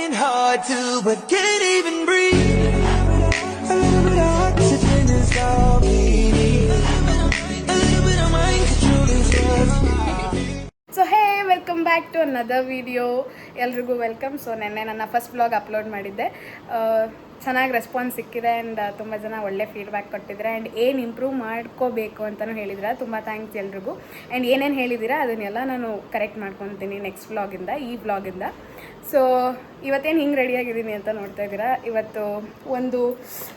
trying hard to, but can't even breathe. A little bit of oxygen is all we need. A little bit of mind control is what we need. So hey welcome back to another video. ಎಲ್ರಿಗೂ welcome. So ನೆನ್ನೆ ನನ್ನ first blog upload ಮಾಡಿದ್ದೆ. ಚೆನ್ನಾಗಿ response ಸಿಕ್ಕಿದೆ and ತುಂಬ ಜನ ಒಳ್ಳೆ feedback ಕೊಟ್ಟಿದ್ದಾರೆ ಆ್ಯಂಡ್ ಏನು ಇಂಪ್ರೂವ್ ಮಾಡ್ಕೋಬೇಕು ಅಂತಲೂ ಹೇಳಿದ್ರೆ ತುಂಬ ಥ್ಯಾಂಕ್ಸ್ ಎಲ್ರಿಗೂ. ಆ್ಯಂಡ್ ಏನೇನು ಹೇಳಿದ್ದೀರಾ ಅದನ್ನೆಲ್ಲ ನಾನು ಕರೆಕ್ಟ್ ಮಾಡ್ಕೊತೀನಿ ನೆಕ್ಸ್ಟ್ ವ್ಲಾಗಿಂದ, ಈ ವ್ಲಾಗಿಂದ. ಸೊ ಇವತ್ತೇನು ಹಿಂಗೆ ರೆಡಿಯಾಗಿದ್ದೀನಿ ಅಂತ ನೋಡ್ತಾ ಇದ್ದೀರಾ. ಇವತ್ತು ಒಂದು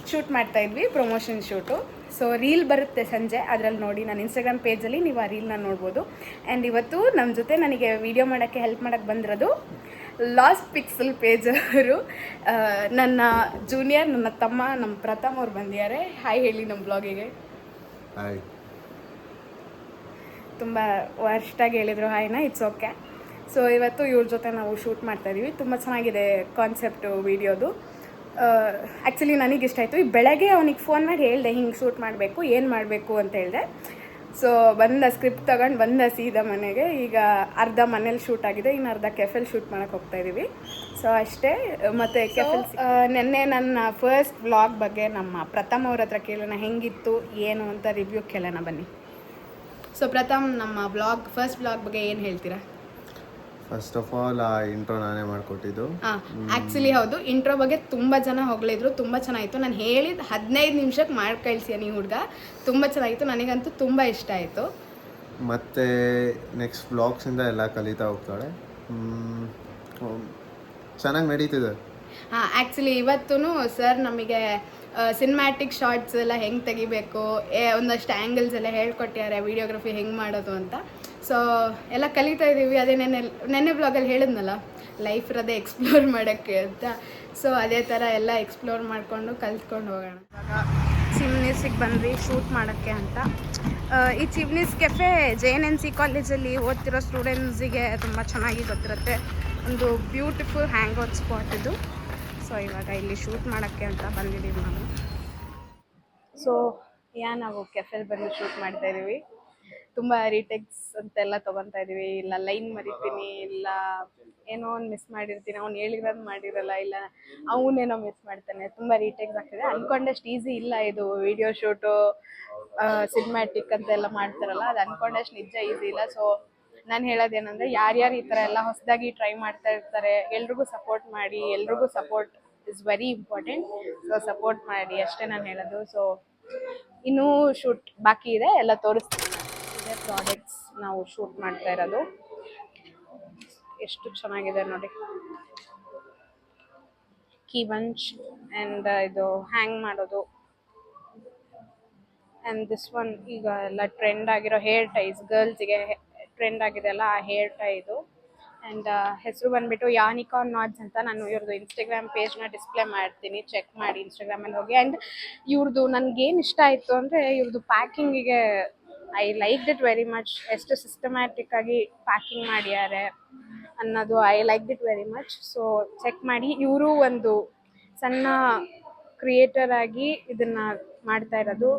ಶೂಟ್ ಮಾಡ್ತಾಯಿದ್ವಿ, ಪ್ರಮೋಷನ್ ಶೂಟು. ಸೊ ರೀಲ್ ಬರುತ್ತೆ ಸಂಜೆ, ಅದರಲ್ಲಿ ನೋಡಿ ನನ್ನ ಇನ್ಸ್ಟಾಗ್ರಾಮ್ ಪೇಜಲ್ಲಿ ನೀವು ಆ ರೀಲ್ನ ನೋಡ್ಬೋದು. ಆ್ಯಂಡ್ ಇವತ್ತು ನಮ್ಮ ಜೊತೆ ನನಗೆ ವೀಡಿಯೋ ಮಾಡೋಕ್ಕೆ ಹೆಲ್ಪ್ ಮಾಡೋಕ್ಕೆ ಬಂದಿರೋದು ಲಾಸ್ಟ್ ಪಿಕ್ಸೆಲ್ ಪೇಜ್ ಅವರು, ನನ್ನ ಜೂನಿಯರ್, ನನ್ನ ತಮ್ಮ, ನಮ್ಮ ಪ್ರಥಮ್ ಅವ್ರು ಬಂದಿದ್ದಾರೆ. ಹಾಯ್ ಹೇಳಿ ನಮ್ಮ ಬ್ಲಾಗಿಗೆ. ಹಾಯ್. ತುಂಬ ವರ್ಷಾಗಿ ಹೇಳಿದರು ಹಾಯ್ನ, ಇಟ್ಸ್ ಓಕೆ. ಸೊ ಇವತ್ತು ಇವ್ರ ಜೊತೆ ನಾವು ಶೂಟ್ ಮಾಡ್ತಾಯಿದ್ದೀವಿ. ತುಂಬ ಚೆನ್ನಾಗಿದೆ ಕಾನ್ಸೆಪ್ಟು ವೀಡಿಯೋದು. ಆ್ಯಕ್ಚುಲಿ ನನಗೆ ಇಷ್ಟ ಆಯಿತು. ಈ ಬೆಳಗ್ಗೆ ಅವನಿಗೆ ಫೋನ್ ಮಾಡಿ ಹೇಳಿದೆ ಹಿಂಗೆ ಶೂಟ್ ಮಾಡಬೇಕು, ಏನು ಮಾಡಬೇಕು ಅಂತ ಹೇಳಿದೆ. ಸೊ ಬಂದ ಸ್ಕ್ರಿಪ್ಟ್ ತೊಗೊಂಡು ಬಂದ ಸೀದಾ ಮನೆಗೆ. ಈಗ ಅರ್ಧ ಮನೇಲಿ ಶೂಟ್ ಆಗಿದೆ, ಇನ್ನು ಅರ್ಧ ಕೆಫೆಲ್ ಶೂಟ್ ಮಾಡೋಕ್ಕೆ ಹೋಗ್ತಾಯಿದ್ದೀವಿ. ಸೊ ಅಷ್ಟೇ. ಮತ್ತು ಕೆಫೆಲ್ ನೆನ್ನೆ ನನ್ನ ಫಸ್ಟ್ ವ್ಲಾಗ್ ಬಗ್ಗೆ ನಮ್ಮ ಪ್ರಥಮ್ ಅವ್ರ ಹತ್ರ ಕೇಳೋಣ ಹೆಂಗಿತ್ತು ಏನು ಅಂತ ರಿವ್ಯೂ ಕೇಳೋಣ ಬನ್ನಿ. ಸೊ ಪ್ರಥಮ್, ನಮ್ಮ ಫಸ್ಟ್ ವ್ಲಾಗ್ ಬಗ್ಗೆ ಏನು ಹೇಳ್ತೀರಾ? ಫಸ್ಟ್ ಆಫ್ ಆಲ್ ಆ ಇಂಟ್ರೋ ನಾನೇ ಮಾಡಿಕೊಟ್ಟಿದ್ದು. ಆ್ಯಕ್ಚುಲಿ ಹೌದು, ಇಂಟ್ರೋ ಬಗ್ಗೆ ತುಂಬ ಜನ ಹೊಗಳಿದ್ರು, ತುಂಬ ಚೆನ್ನಾಗಿತ್ತು. ನಾನು ಹೇಳಿದ 15 ನಿಮಿಷಕ್ಕೆ ಮಾಡಿ ಕಳಿಸಿ ನೀವು ಹುಡುಗ, ತುಂಬ ಚೆನ್ನಾಗಿತ್ತು. ನನಗಂತೂ ತುಂಬ ಇಷ್ಟ ಆಯಿತು. ಮತ್ತು ನೆಕ್ಸ್ಟ್ ವ್ಲಾಗ್ಸಿಂದ ಎಲ್ಲ ಕಲಿತಾ ಹೋಗ್ತಾಳೆ. ಚೆನ್ನಾಗಿ ನಡೀತಿದೆ. ಆ್ಯಕ್ಚುಲಿ ಇವತ್ತೂ ಸರ್ ನಮಗೆ ಸಿನಿಮ್ಯಾಟಿಕ್ ಶಾರ್ಟ್ಸ್ ಎಲ್ಲ ಹೆಂಗೆ ತೆಗಿಬೇಕು, ಒಂದಷ್ಟು ಆ್ಯಂಗಲ್ಸ್ ಎಲ್ಲ ಹೇಳ್ಕೊಟ್ಟಿದ್ದಾರೆ, ವೀಡಿಯೋಗ್ರಫಿ ಹೆಂಗೆ ಮಾಡೋದು ಅಂತ. ಸೊ ಎಲ್ಲ ಕಲಿತಾ ಇದ್ದೀವಿ. ಅದೇ ನೆನ್ನೆ ಬ್ಲಾಗಲ್ಲಿ ಹೇಳಿದ್ನಲ್ಲ, ಲೈಫ್ ಇರೋದೇ ಎಕ್ಸ್ಪ್ಲೋರ್ ಮಾಡೋಕ್ಕೆ ಅಂತ. ಸೊ ಅದೇ ಥರ ಎಲ್ಲ ಎಕ್ಸ್ಪ್ಲೋರ್ ಮಾಡಿಕೊಂಡು ಕಲ್ತ್ಕೊಂಡು ಹೋಗೋಣ. ಇವಾಗ ಚಿಮ್ನೀಸಿಗೆ ಬಂದ್ವಿ ಶೂಟ್ ಮಾಡೋಕ್ಕೆ ಅಂತ. ಈ ಚಿಮ್ನೀಸ್ ಕೆಫೆ JNNC ಕಾಲೇಜಲ್ಲಿ ಓದ್ತಿರೋ ಸ್ಟೂಡೆಂಟ್ಸಿಗೆ ತುಂಬ ಚೆನ್ನಾಗಿ ಗೊತ್ತಿರುತ್ತೆ. ಒಂದು ಬ್ಯೂಟಿಫುಲ್ ಹ್ಯಾಂಗ್ ಔಟ್ ಸ್ಪಾಟ್ ಇದು. ಸೊ ಇವಾಗ ಇಲ್ಲಿ ಶೂಟ್ ಮಾಡೋಕ್ಕೆ ಅಂತ ಬಂದಿದ್ದೀವಿ ನಾವು. ಸೊ ನಾವು ಕೆಫೆಲ್ ಬಂದು ಶೂಟ್ ಮಾಡ್ತಾಯಿದ್ದೀವಿ. ತುಂಬ ರೀಟೇಕ್ಸ್ ಅಂತೆಲ್ಲ ತೊಗೊತಾ ಇದ್ದೀವಿ. ಇಲ್ಲ ಲೈನ್ ಮರಿತೀನಿ, ಇಲ್ಲ ಏನೋ ಒಂದು ಮಿಸ್ ಮಾಡಿರ್ತೀನಿ, ಅವ್ನು ಹೇಳಿರೋದು ಮಾಡಿರಲ್ಲ, ಇಲ್ಲ ಅವನೇನೋ ಮಿಸ್ ಮಾಡ್ತಾನೆ. ತುಂಬ ರೀಟೇಕ್ಸ್ ಆಗ್ತಿದೆ. ಅಂದ್ಕೊಂಡಷ್ಟು ಈಸಿ ಇಲ್ಲ ಇದು ವಿಡಿಯೋ ಶೂಟು, ಸಿನಿಮ್ಯಾಟಿಕ್ ಅಂತೆಲ್ಲ ಮಾಡ್ತಾರಲ್ಲ, ಅದು ಅಂದ್ಕೊಂಡಷ್ಟು ನಿಜ ಈಸಿ ಇಲ್ಲ. ಸೊ ನಾನು ಹೇಳೋದೇನೆಂದರೆ, ಯಾರ್ಯಾರು ಈ ಥರ ಎಲ್ಲ ಹೊಸದಾಗಿ ಟ್ರೈ ಮಾಡ್ತಾ ಇರ್ತಾರೆ ಎಲ್ರಿಗೂ ಸಪೋರ್ಟ್ ಮಾಡಿ. ಎಲ್ರಿಗೂ support is very important. So support ಮಾಡಿ ಅಷ್ಟೇ ನಾನು ಹೇಳೋದು. ಸೊ ಇನ್ನೂ ಶೂಟ್ ಬಾಕಿ ಇದೆ, ಎಲ್ಲ ತೋರಿಸ್ತೀನಿ. ಇದೇ ಪ್ರಾಡಕ್ಟ್ಸ್ ನಾವು ಶೂಟ್ ಮಾಡ್ತಾ ಇರೋದು. ಎಷ್ಟು ಚೆನ್ನಾಗಿದೆ ನೋಡಿ. ಕೀ ಬಂಚ್ ಆ್ಯಂಡ್ ಇದು ಹ್ಯಾಂಗ್ ಮಾಡೋದು. ಆ್ಯಂಡ್ ದಿಸ್ ಒನ್ ಈಗ ಎಲ್ಲ ಟ್ರೆಂಡ್ ಆಗಿರೋ ಹೇರ್ ಟೈಸ್, ಗರ್ಲ್ಸಿಗೆ ಟ್ರೆಂಡ್ ಆಗಿದೆ ಅಲ್ಲ, ಆ ಹೇರ್ ಟೈ ಇದು. ಆ್ಯಂಡ್ ಹೆಸರು ಬಂದುಬಿಟ್ಟು ಯಾನಿಕಾನ್ ನಾಟ್ಸ್ ಅಂತ. ನಾನು ಇವ್ರದ್ದು ಇನ್ಸ್ಟಾಗ್ರಾಮ್ ಪೇಜ್ನ ಡಿಸ್ಪ್ಲೇ ಮಾಡ್ತೀನಿ, ಚೆಕ್ ಮಾಡಿ ಇನ್ಸ್ಟಾಗ್ರಾಮಲ್ಲಿ ಹೋಗಿ. ಆ್ಯಂಡ್ ಇವ್ರದ್ದು ನನಗೇನು ಇಷ್ಟ ಆಯಿತು ಅಂದರೆ, ಇವ್ರದ್ದು ಪ್ಯಾಕಿಂಗಿಗೆ I like it very much. ಎಷ್ಟು ಸಿಸ್ಟಮ್ಯಾಟಿಕ್ ಆಗಿ ಪ್ಯಾಕಿಂಗ್ ಮಾಡಿದ್ದಾರೆ ಅನ್ನೋದು I like it very much. So check ಮಾಡಿ. ಇವರು ಒಂದು ಸಣ್ಣ ಕ್ರಿಯೇಟರ್ ಆಗಿ ಇದನ್ನು ಮಾಡ್ತಾ ಇರೋದು.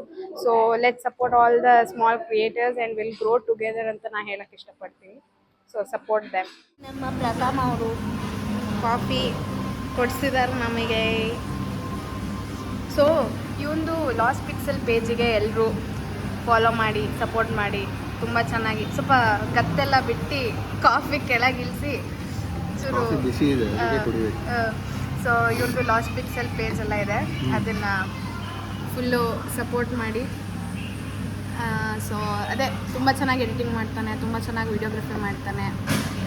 So let support all the small creators and will grow together ಅಂತ ನಾನು ಹೇಳಕ್ಕೆ ಇಷ್ಟಪಡ್ತೀನಿ. So support them. ನಮ್ಮ ಪ್ರಥಮ್ ಅವರು ಕಾಫಿ ಕೊಡಿಸಿದ್ದಾರೆ ನಮಗೆ. ಸೊ ಇವೊಂದು ಲಾಸ್ಟ್ ಪಿಕ್ಸೆಲ್ ಪೇಜಿಗೆ ಎಲ್ಲರೂ ಫಾಲೋ ಮಾಡಿ, ಸಪೋರ್ಟ್ ಮಾಡಿ. ತುಂಬ ಚೆನ್ನಾಗಿ ಸ್ವಲ್ಪ ಗತ್ತೆಲ್ಲ ಬಿಟ್ಟು ಕಾಫಿ ಕೆಳಗಿಳಿಸಿ ಚೂರು. ಸೊ ಇವ್ರದ್ದು ಲಾಸ್ಟ್ ಪಿಕ್ಸೆಲ್ ಪೇಜ್ ಎಲ್ಲ ಇದೆ, ಅದನ್ನು ಫುಲ್ಲು ಸಪೋರ್ಟ್ ಮಾಡಿ. ಸೊ ಅದೇ ತುಂಬ ಚೆನ್ನಾಗಿ ಎಡಿಟಿಂಗ್ ಮಾಡ್ತಾನೆ, ತುಂಬ ಚೆನ್ನಾಗಿ ವಿಡಿಯೋಗ್ರಫಿ ಮಾಡ್ತಾನೆ.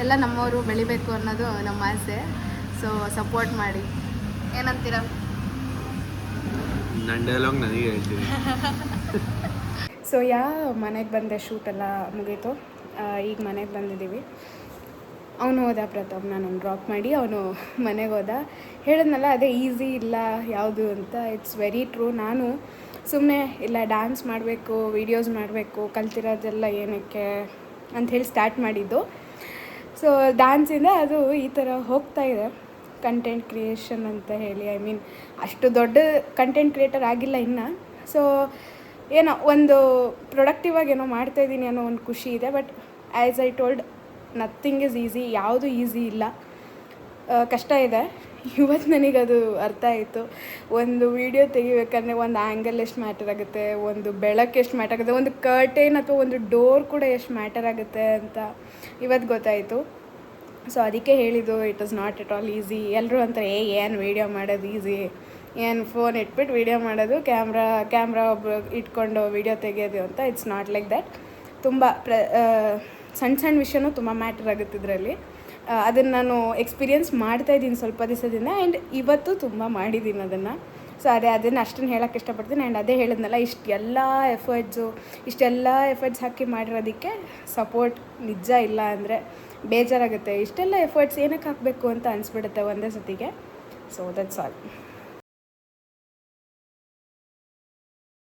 ಎಲ್ಲ ನಮ್ಮವರು ಬೆಳಿಬೇಕು ಅನ್ನೋದು ನಮ್ಮ ಆಸೆ. ಸೊ ಸಪೋರ್ಟ್ ಮಾಡಿ. ಏನಂತೀರ? ನನ್ನ ಡೈಲಾಗ್ ನನಗೆ ಹೇಳ್ತೀನಿ. ಸೊ ಮನೆಗೆ ಬಂದೆ, ಶೂಟೆಲ್ಲ ಮುಗೀತು. ಈಗ ಮನೆಗೆ ಬಂದಿದ್ದೀವಿ. ಅವನು ಹೋದ ಪ್ರಥಮ್, ನಾನು ಡ್ರಾಪ್ ಮಾಡಿ ಅವನು ಮನೆಗೆ ಹೋದ. ಹೇಳಿದ್ನಲ್ಲ, ಅದೇ ಈಸಿ ಇಲ್ಲ ಯಾವುದು ಅಂತ. It's very true. ನಾನು ಸುಮ್ಮನೆ ಇಲ್ಲ ಡ್ಯಾನ್ಸ್ ಮಾಡಬೇಕು, ವೀಡಿಯೋಸ್ ಮಾಡಬೇಕು, ಕಲ್ತಿರೋದೆಲ್ಲ ಏನಕ್ಕೆ ಅಂಥೇಳಿ ಸ್ಟಾರ್ಟ್ ಮಾಡಿದ್ದು. ಸೊ ಡ್ಯಾನ್ಸಿಂದ ಅದು ಈ ಥರ ಹೋಗ್ತಾ ಇದೆ, ಕಂಟೆಂಟ್ ಕ್ರಿಯೇಷನ್ ಅಂತ ಹೇಳಿ. ಐ ಮೀನ್ ಅಷ್ಟು ದೊಡ್ಡ ಕಂಟೆಂಟ್ ಕ್ರಿಯೇಟರ್ ಆಗಿಲ್ಲ ಇನ್ನು. ಸೊ ಏನೋ ಒಂದು ಪ್ರೊಡಕ್ಟಿವ್ ಆಗಿ ಏನೋ ಮಾಡ್ತಾಯಿದ್ದೀನಿ ಅನ್ನೋ ಒಂದು ಖುಷಿ ಇದೆ. But as I told, nothing is easy. ಯಾವುದು ಈಸಿ ಇಲ್ಲ, ಕಷ್ಟ ಇದೆ. ಇವತ್ತು ನನಗದು ಅರ್ಥ ಆಯಿತು. ಒಂದು ವೀಡಿಯೋ ತೆಗಿಬೇಕಂದ್ರೆ ಒಂದು ಆ್ಯಂಗಲ್ ಎಷ್ಟು ಮ್ಯಾಟರ್ ಆಗುತ್ತೆ, ಒಂದು ಬೆಳಕು ಎಷ್ಟು ಮ್ಯಾಟರ್ ಆಗುತ್ತೆ, ಒಂದು ಕರ್ಟೇನ್ ಅಥವಾ ಒಂದು ಡೋರ್ ಕೂಡ ಎಷ್ಟು ಮ್ಯಾಟರ್ ಆಗುತ್ತೆ ಅಂತ ಇವತ್ತು ಗೊತ್ತಾಯಿತು. ಸೊ ಅದಕ್ಕೆ ಹೇಳಿದ್ದು it is not at all easy. ಎಲ್ಲರೂ ಅಂತಾರೆ ಏನು ವೀಡಿಯೋ ಮಾಡೋದು ಈಸಿ, ಏನು ಫೋನ್ ಇಟ್ಬಿಟ್ಟು ವೀಡಿಯೋ ಮಾಡೋದು, ಕ್ಯಾಮ್ರಾ ಒಬ್ರು ಇಟ್ಕೊಂಡು ವೀಡಿಯೋ ತೆಗೆಯೋದು ಅಂತ. It's not like that. ತುಂಬ ಸಣ್ಣ ವಿಷಯನೂ ತುಂಬ ಮ್ಯಾಟರ್ ಆಗುತ್ತೆ ಇದರಲ್ಲಿ. ಅದನ್ನು ನಾನು ಎಕ್ಸ್ಪೀರಿಯೆನ್ಸ್ ಮಾಡ್ತಾಯಿದ್ದೀನಿ ಸ್ವಲ್ಪ ದಿವಸದಿಂದ, ಆ್ಯಂಡ್ ಇವತ್ತು ತುಂಬ ಮಾಡಿದ್ದೀನಿ ಅದನ್ನು. ಸೊ ಅದನ್ನು ಅಷ್ಟನ್ನು ಹೇಳೋಕ್ಕೆ ಇಷ್ಟಪಡ್ತೀನಿ. ಆ್ಯಂಡ್ ಅದೇ ಹೇಳಿದ್ನಲ್ಲ, ಇಷ್ಟೆಲ್ಲ ಎಫರ್ಟ್ಸ್ ಹಾಕಿ ಮಾಡಿರೋದಕ್ಕೆ ಸಪೋರ್ಟ್ ನಿಜ ಇಲ್ಲ ಅಂದರೆ ಬೇಜಾರಾಗುತ್ತೆ. ಇಷ್ಟೆಲ್ಲ ಎಫರ್ಟ್ಸ್ ಏನಕ್ಕೆ ಹಾಕಬೇಕು ಅಂತ ಅನಿಸ್ಬಿಡುತ್ತೆ ಒಂದೇ ಸತಿಗೆ. So that's all.